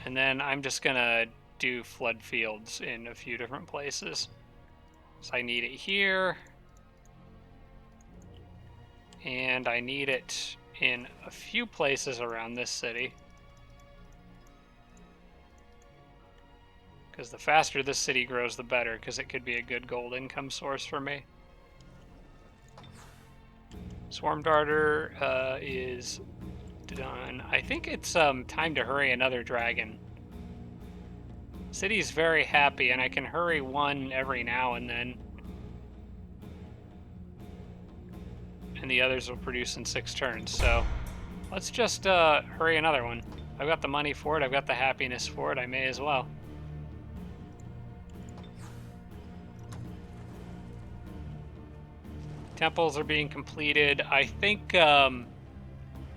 And then I'm just going to do flood fields in a few different places. So I need it here. And I need it in a few places around this city. Because the faster this city grows, the better, because it could be a good gold income source for me. Swarm Darter is done. I think it's time to hurry another dragon. City's very happy, and I can hurry one every now and then. And the others will produce in 6 turns, so let's just hurry another one. I've got the money for it, I've got the happiness for it, I may as well. Temples are being completed. I think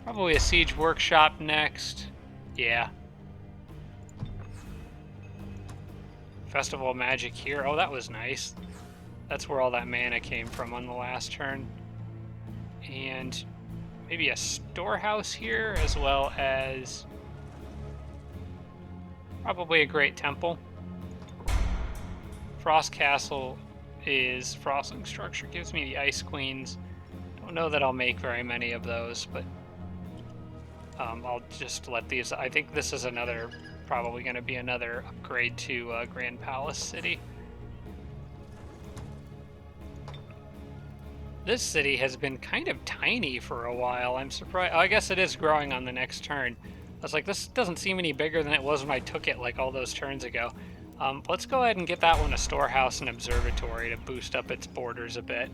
probably a siege workshop next. Yeah. Festival of Magic here. Oh, that was nice. That's where all that mana came from on the last turn. And maybe a storehouse here, as well as probably a great temple. Frost Castle is frosting structure, gives me the Ice Queens. Don't know that I'll make very many of those, but I'll just let these. I think this is probably going to be another upgrade to Grand Palace City. This city has been kind of tiny for a while. I'm surprised. Oh, I guess it is growing on the next turn. I was like, this doesn't seem any bigger than it was when I took it like all those turns ago. Let's go ahead and get that one a storehouse and observatory to boost up its borders a bit.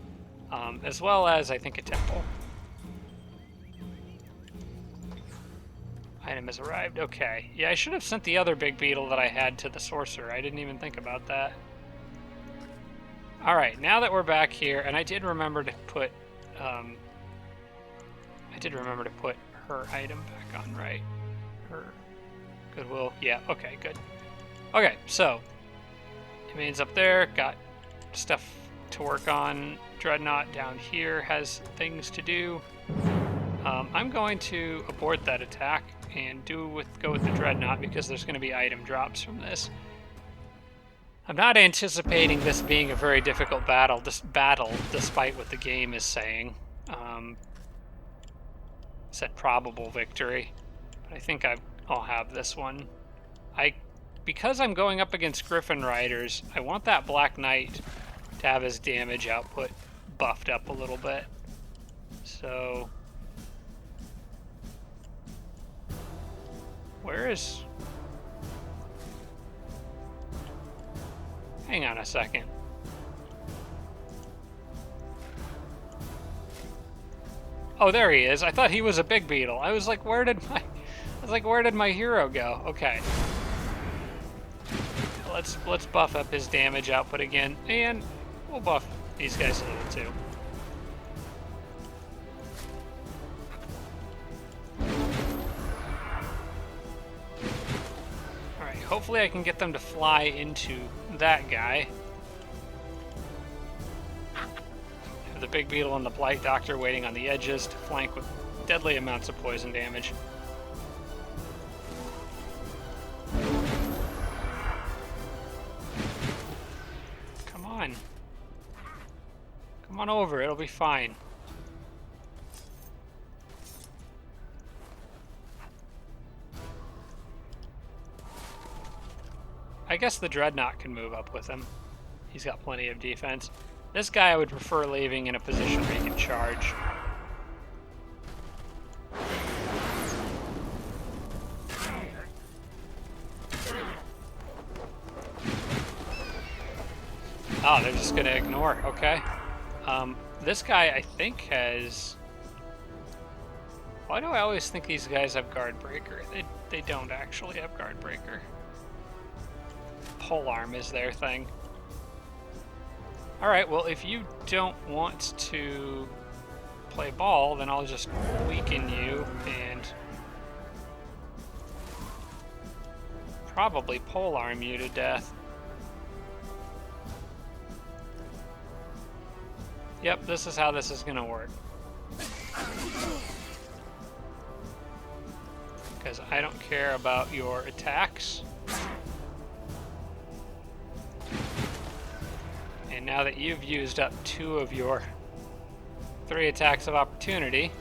As well as, I think, a temple. Item has arrived. Okay. Yeah, I should have sent the other big beetle that I had to the sorcerer. I didn't even think about that. Alright, now that we're back here, and I did remember to put her item back on, right? Her goodwill. Yeah, okay, good. Okay, so Emain's up there, got stuff to work on. Dreadnought down here has things to do. I'm going to abort that attack and go with the Dreadnought because there's going to be item drops from this. I'm not anticipating this being a very difficult battle, despite what the game is saying. Said probable victory, but I think I'll have this one. Because I'm going up against Griffin Riders, I want that Black Knight to have his damage output buffed up a little bit. So, where is... Hang on a second. Oh, there he is. I thought he was a big beetle. I was like, where did my hero go? Okay. Let's buff up his damage output again, and we'll buff these guys a little too. Alright, hopefully I can get them to fly into that guy. Have the big beetle and the blight doctor waiting on the edges to flank with deadly amounts of poison damage. Come on. Come on over, it'll be fine. I guess the dreadnought can move up with him. He's got plenty of defense. This guy I would prefer leaving in a position where he can charge. Oh, they're just gonna ignore. Okay. This guy, I think, has... Why do I always think these guys have guard breaker? They don't actually have guard breaker. Polearm is their thing. Alright, well, if you don't want to play ball, then I'll just weaken you and probably polearm you to death. Yep, this is how this is going to work. Because I don't care about your attacks. And now that you've used up 2 of your 3 attacks of opportunity,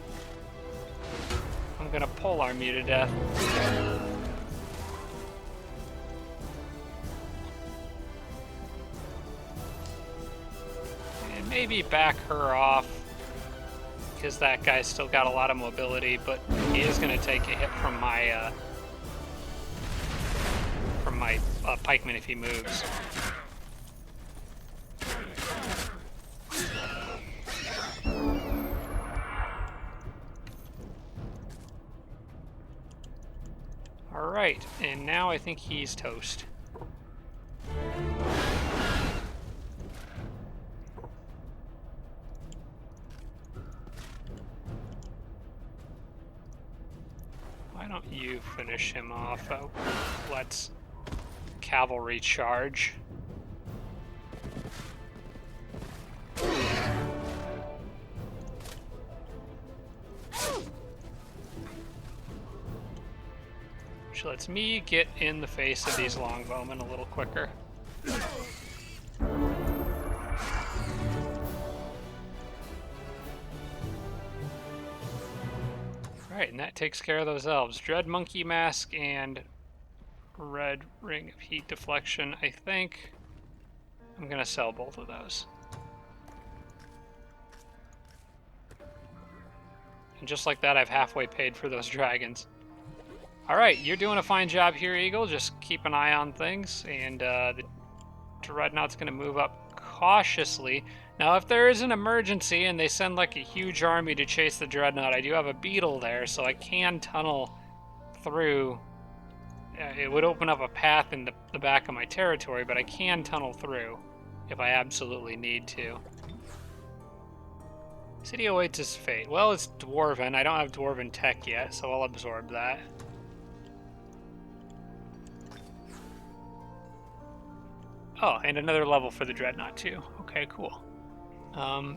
I'm going to polearm you to death. Maybe back her off, because that guy's still got a lot of mobility, but he is going to take a hit from my pikeman if he moves. All right, and now I think he's toast. Why don't you finish him off? Oh, let's cavalry charge. Which lets me get in the face of these longbowmen a little quicker. Alright, and that takes care of those elves. Dread Monkey Mask and Red Ring of Heat Deflection. I think I'm going to sell both of those. And just like that, I've halfway paid for those dragons. Alright, you're doing a fine job here, Eagle. Just keep an eye on things, and the Dreadnought's going to move up cautiously. Now, if there is an emergency and they send like a huge army to chase the Dreadnought, I do have a beetle there, so I can tunnel through. It would open up a path in the back of my territory, but I can tunnel through if I absolutely need to. City awaits its fate. Well, it's Dwarven. I don't have Dwarven tech yet, so I'll absorb that. Oh, and another level for the Dreadnought, too. Okay, cool. I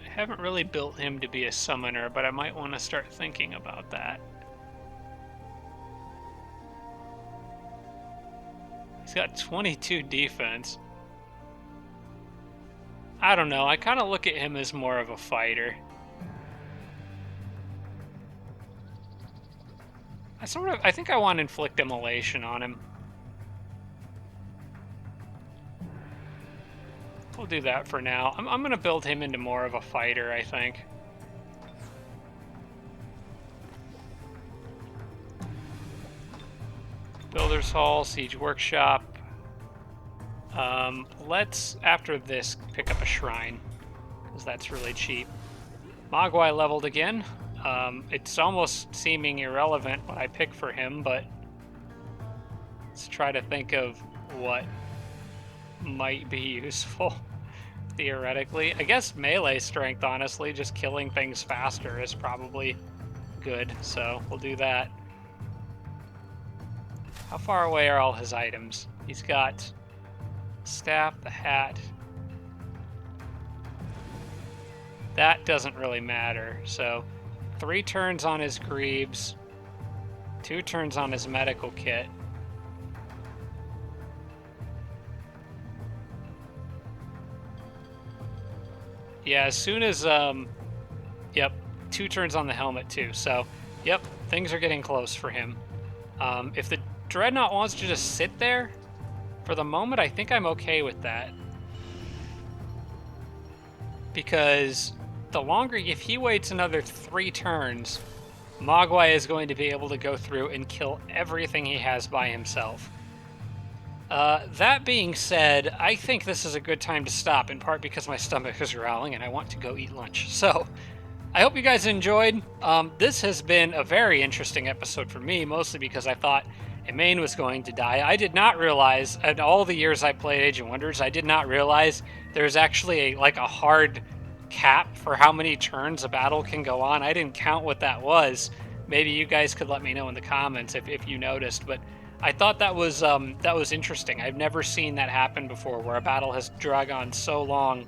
haven't really built him to be a summoner, but I might want to start thinking about that. He's got 22 defense. I don't know, I kind of look at him as more of a fighter. I think I want to inflict immolation on him. We'll do that for now. I'm going to build him into more of a fighter, I think. Build Builder's Hall, Siege Workshop. Let's, after this, pick up a Shrine, because that's really cheap. Mogwai leveled again. It's almost seeming irrelevant what I pick for him, but let's try to think of what might be useful, theoretically. I guess melee strength, honestly, just killing things faster is probably good, so we'll do that. How far away are all his items? He's got staff, the hat. That doesn't really matter, so 3 turns on his greaves, 2 turns on his medical kit. Yeah, as soon as, yep, 2 turns on the helmet too, so, yep, things are getting close for him. If the Dreadnought wants to just sit there, for the moment, I think I'm okay with that. Because the longer, if he waits another 3 turns, Mogwai is going to be able to go through and kill everything he has by himself. That being said, I think this is a good time to stop, in part because my stomach is growling and I want to go eat lunch. So, I hope you guys enjoyed. This has been a very interesting episode for me, mostly because I thought Emain was going to die. I did not realize, in all the years I played Age of Wonders, I did not realize there's actually a hard cap for how many turns a battle can go on. I didn't count what that was. Maybe you guys could let me know in the comments if you noticed, but I thought that was interesting. I've never seen that happen before, where a battle has dragged on so long,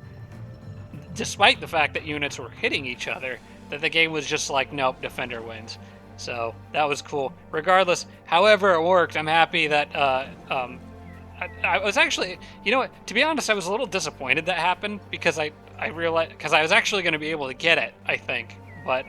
despite the fact that units were hitting each other, that the game was just like, nope, defender wins. So that was cool. Regardless, however it worked, I'm happy that I was actually, you know what, to be honest, I was a little disappointed that happened, because I realized, because I was actually going to be able to get it, I think. But,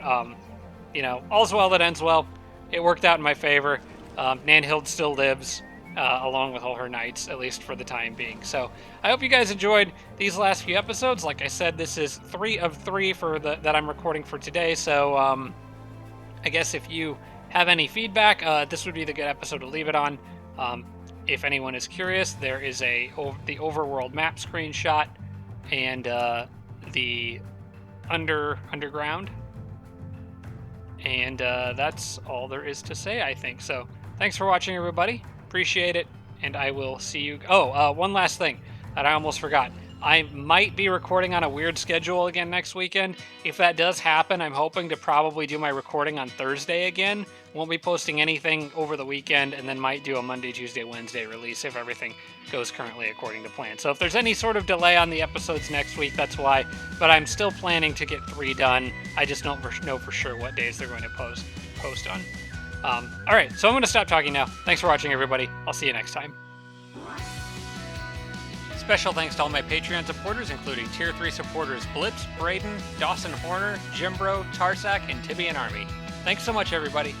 you know, all's well that ends well. It worked out in my favor. Nandhild still lives, along with all her knights, at least for the time being. So I hope you guys enjoyed these last few episodes. Like I said, this is 3 of 3 for that I'm recording for today. So I guess if you have any feedback, this would be the good episode to leave it on. If anyone is curious, there is the overworld map screenshot and the underground. And that's all there is to say, I think. So thanks for watching, everybody. Appreciate it, and I will see you. Oh, one last thing that I almost forgot. I might be recording on a weird schedule again next weekend. If that does happen, I'm hoping to probably do my recording on Thursday again. Won't be posting anything over the weekend, and then might do a Monday, Tuesday, Wednesday release if everything goes currently according to plan. So if there's any sort of delay on the episodes next week, that's why. But I'm still planning to get 3 done. I just don't know for sure what days they're going to post on. All right, so I'm going to stop talking now. Thanks for watching, everybody. I'll see you next time. Special thanks to all my Patreon supporters, including Tier 3 supporters Blitz, Braden, Dawson Horner, Jimbro, Tarsak, and Tibian Army. Thanks so much, everybody.